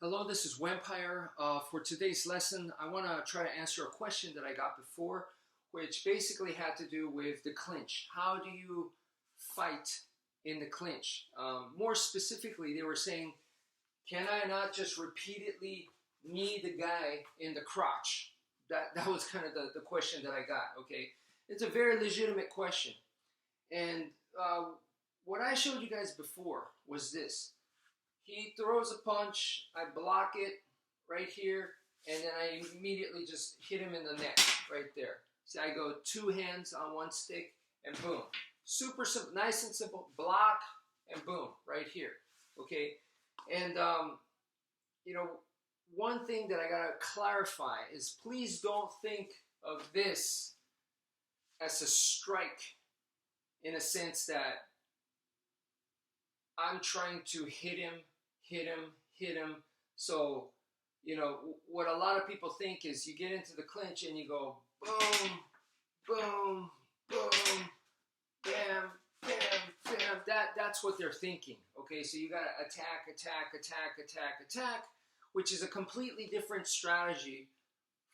Hello, this is Wmpyr. For today's lesson, I want to try to answer a question that I got before, which basically had to do with the clinch. How do you fight in the clinch? More specifically, they were saying, can I not just repeatedly knee the guy in the crotch? That was kind of the question that I got, okay? It's a very legitimate question. And what I showed you guys before was this. He throws a punch, I block it right here, and then I immediately just hit him in the neck right there. See, I go two hands on one stick, and boom. Super simple, nice and simple, block, and boom, right here, okay? And, one thing that I gotta clarify is please don't think of this as a strike in a sense that I'm trying to hit him. So, what a lot of people think is you get into the clinch and you go boom, boom, boom, bam, bam, bam. That's what they're thinking. Okay, so you gotta attack, which is a completely different strategy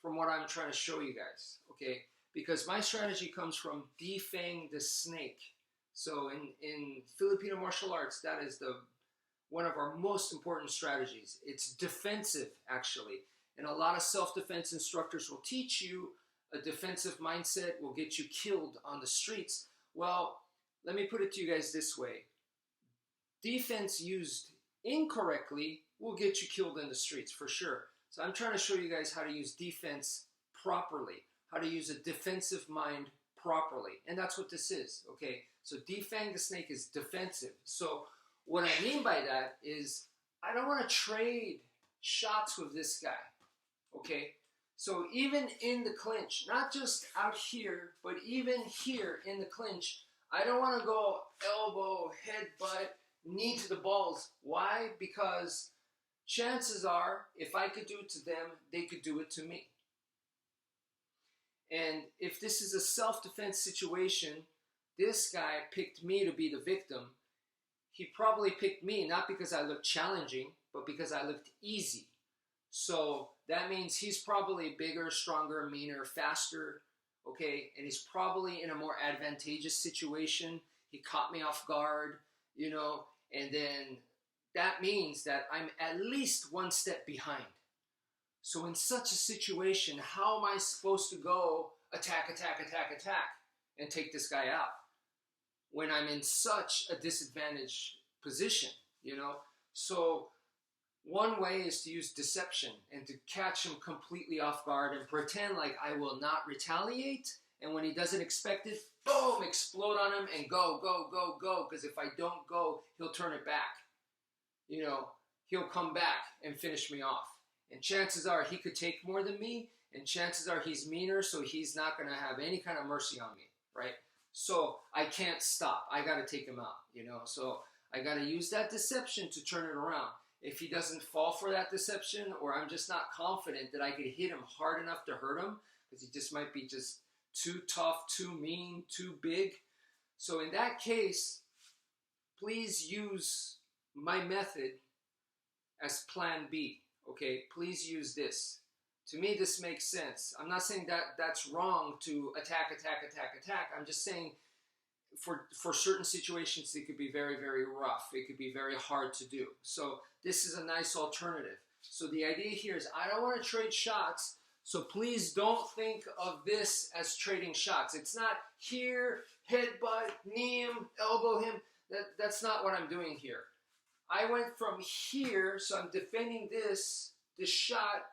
from what I'm trying to show you guys. Okay, because my strategy comes from defang the snake. So in Filipino martial arts, that is one of our most important strategies. It's defensive, actually. And a lot of self-defense instructors will teach you a defensive mindset will get you killed on the streets. Well, let me put it to you guys this way. Defense used incorrectly will get you killed in the streets, for sure. So I'm trying to show you guys how to use defense properly, how to use a defensive mind properly. And that's what this is, okay? So defang the snake is defensive. So what I mean by that is I don't want to trade shots with this guy, okay? So even in the clinch, not just out here, but even here in the clinch, I don't want to go elbow, headbutt, knee to the balls. Why? Because chances are, if I could do it to them, they could do it to me. And if this is a self-defense situation, this guy picked me to be the victim. He probably picked me not because I looked challenging, but because I looked easy. So that means he's probably bigger, stronger, meaner, faster, okay? And he's probably in a more advantageous situation. He caught me off guard, and then that means that I'm at least one step behind. So in such a situation, how am I supposed to go attack, and take this guy out when I'm in such a disadvantaged position, So one way is to use deception and to catch him completely off guard and pretend like I will not retaliate. And when he doesn't expect it, boom, explode on him and go. Because if I don't go, he'll turn it back. He'll come back and finish me off. And chances are he could take more than me, and chances are he's meaner, so he's not going to have any kind of mercy on me, right? So I can't stop. I got to take him out, So I got to use that deception to turn it around. If he doesn't fall for that deception, or I'm just not confident that I could hit him hard enough to hurt him, because he just might be just too tough, too mean, too big. So in that case, please use my method as plan B. Okay, please use this. To me, this makes sense. I'm not saying that that's wrong to attack. I'm just saying for certain situations, it could be very, very rough. It could be very hard to do. So this is a nice alternative. So the idea here is I don't want to trade shots, so please don't think of this as trading shots. It's not here, headbutt, knee him, elbow him. That's not what I'm doing here. I went from here, so I'm defending this shot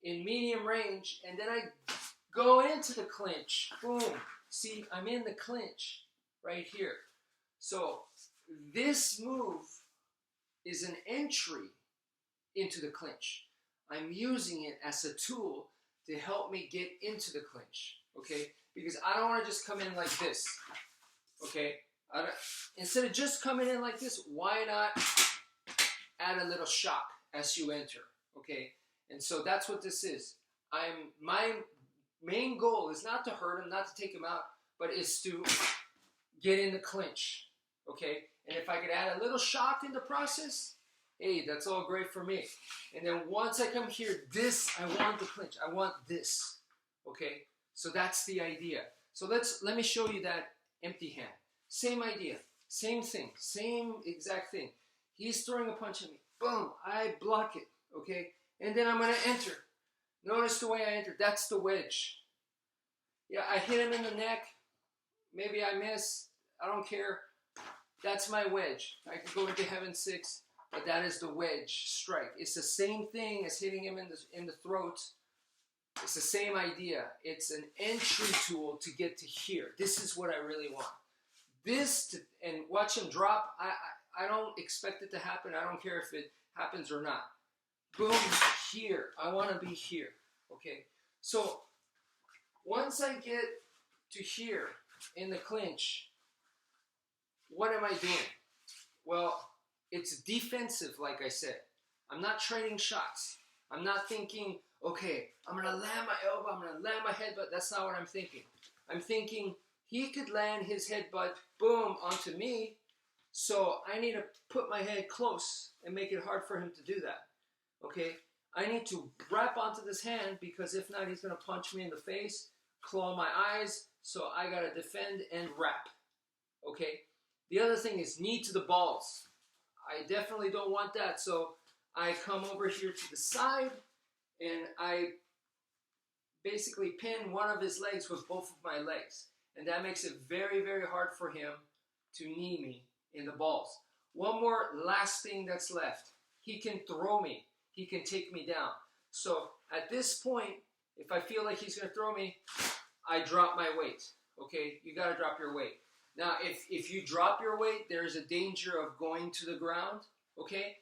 in medium range, and then I go into the clinch. Boom. See, I'm in the clinch right here. So this move is an entry into the clinch. I'm using it as a tool to help me get into the clinch, okay? Because I don't want to just come in like this, okay? Instead of just coming in like this, why not add a little shock as you enter, okay? And so that's what this is. My main goal is not to hurt him, not to take him out, but is to get in the clinch, okay? And if I could add a little shock in the process, hey, that's all great for me. And then once I come here, this, I want the clinch. I want this, okay? So that's the idea. So let me show you that empty hand. Same idea, same thing, same exact thing. He's throwing a punch at me. Boom, I block it, okay? And then I'm gonna enter. Notice the way I enter, that's the wedge. Yeah, I hit him in the neck. Maybe I miss, I don't care. That's my wedge. I could go into heaven 6, but that is the wedge strike. It's the same thing as hitting him in the throat. It's the same idea. It's an entry tool to get to here. This is what I really want. And watch him drop. I don't expect it to happen. I don't care if it happens or not. Boom, here. I want to be here. Okay? So, once I get to here in the clinch, what am I doing? Well, it's defensive, like I said. I'm not trading shots. I'm not thinking, okay, I'm going to land my elbow, I'm going to land my headbutt. That's not what I'm thinking. I'm thinking he could land his headbutt, boom, onto me. So I need to put my head close and make it hard for him to do that. Okay? I need to wrap onto this hand because if not, he's going to punch me in the face, claw my eyes. So I got to defend and wrap. Okay? The other thing is knee to the balls. I definitely don't want that. So I come over here to the side and I basically pin one of his legs with both of my legs. And that makes it very, very hard for him to knee me in the balls. One more last thing that's left. He can throw me. He can take me down. So at this point, if I feel like he's going to throw me, I drop my weight. Okay? You got to drop your weight. Now, if you drop your weight, there is a danger of going to the ground, okay?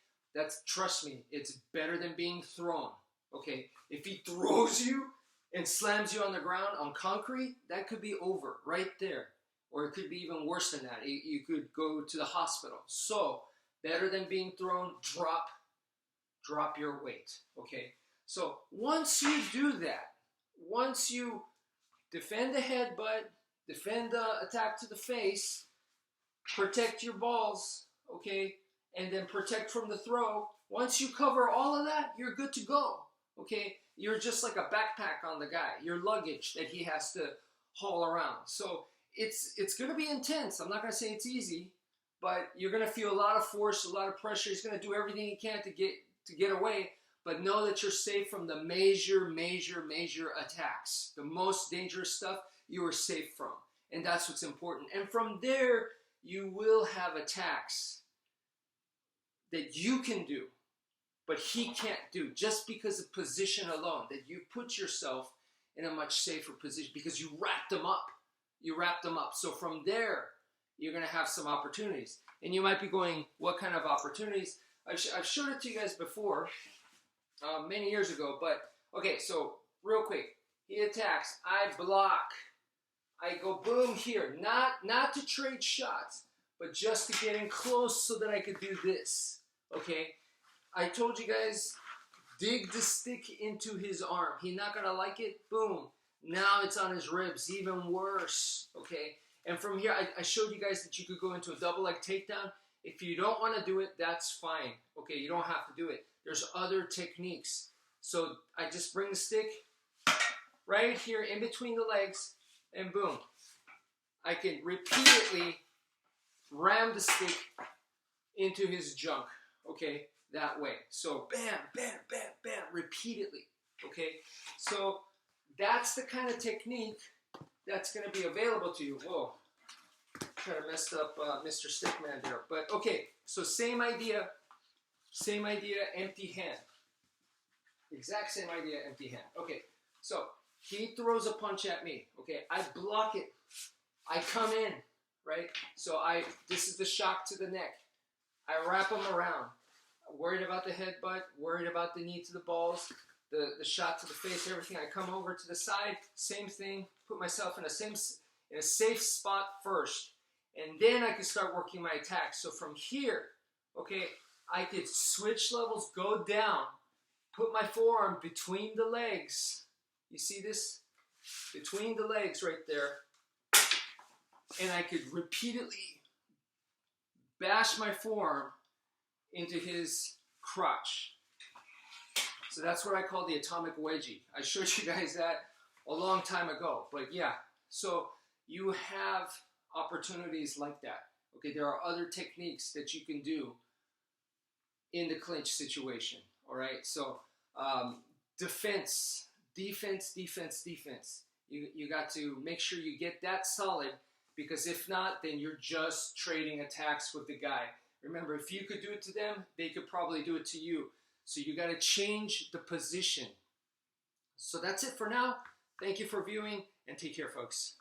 Trust me, it's better than being thrown, okay? If he throws you and slams you on the ground on concrete, that could be over right there. Or it could be even worse than that. You could go to the hospital. So, better than being thrown, drop your weight, okay? So, once you do that, once you defend the headbutt, defend the attack to the face, protect your balls, okay, and then protect from the throw. Once you cover all of that, you're good to go, okay? You're just like a backpack on the guy, your luggage that he has to haul around. So it's going to be intense. I'm not going to say it's easy, but you're going to feel a lot of force, a lot of pressure. He's going to do everything he can to get away, but know that you're safe from the major attacks. The most dangerous stuff you are safe from. And that's what's important. And from there, you will have attacks that you can do, but he can't do, just because of position alone, that you put yourself in a much safer position because you wrapped them up. You wrapped them up. So from there, you're going to have some opportunities. And you might be going, what kind of opportunities? I've showed it to you guys before, many years ago. But, okay, so real quick. He attacks. I block. I go boom here. Not to trade shots, but just to get in close so that I could do this. Okay? I told you guys, dig the stick into his arm. He's not going to like it. Boom. Now it's on his ribs. Even worse. Okay? And from here, I showed you guys that you could go into a double leg takedown. If you don't want to do it, that's fine. Okay? You don't have to do it. There's other techniques. So I just bring the stick right here in between the legs, and boom. I can repeatedly ram the stick into his junk, okay, that way. So bam, bam, bam, bam, repeatedly, okay? So that's the kind of technique that's going to be available to you. Whoa, kind of messed up Mr. Stickman there. But okay, so same idea, empty hand. Exact same idea, empty hand. Okay, so he throws a punch at me. Okay, I block it. I come in, right? So this is the shock to the neck. I wrap him around. Worried about the headbutt, worried about the knee to the balls, the shot to the face, everything. I come over to the side, same thing, put myself in a safe spot first, and then I can start working my attacks. So from here, okay, I could switch levels, go down, put my forearm between the legs. You see this? Between the legs right there. And I could repeatedly bash my forearm into his crotch. So that's what I call the atomic wedgie. I showed you guys that a long time ago, but yeah. So you have opportunities like that. Okay, there are other techniques that you can do in the clinch situation. All right, so defense. You got to make sure you get that solid, because if not, then you're just trading attacks with the guy. Remember, if you could do it to them, they could probably do it to you. So you got to change the position. So that's it for now. Thank you for viewing, and take care, folks.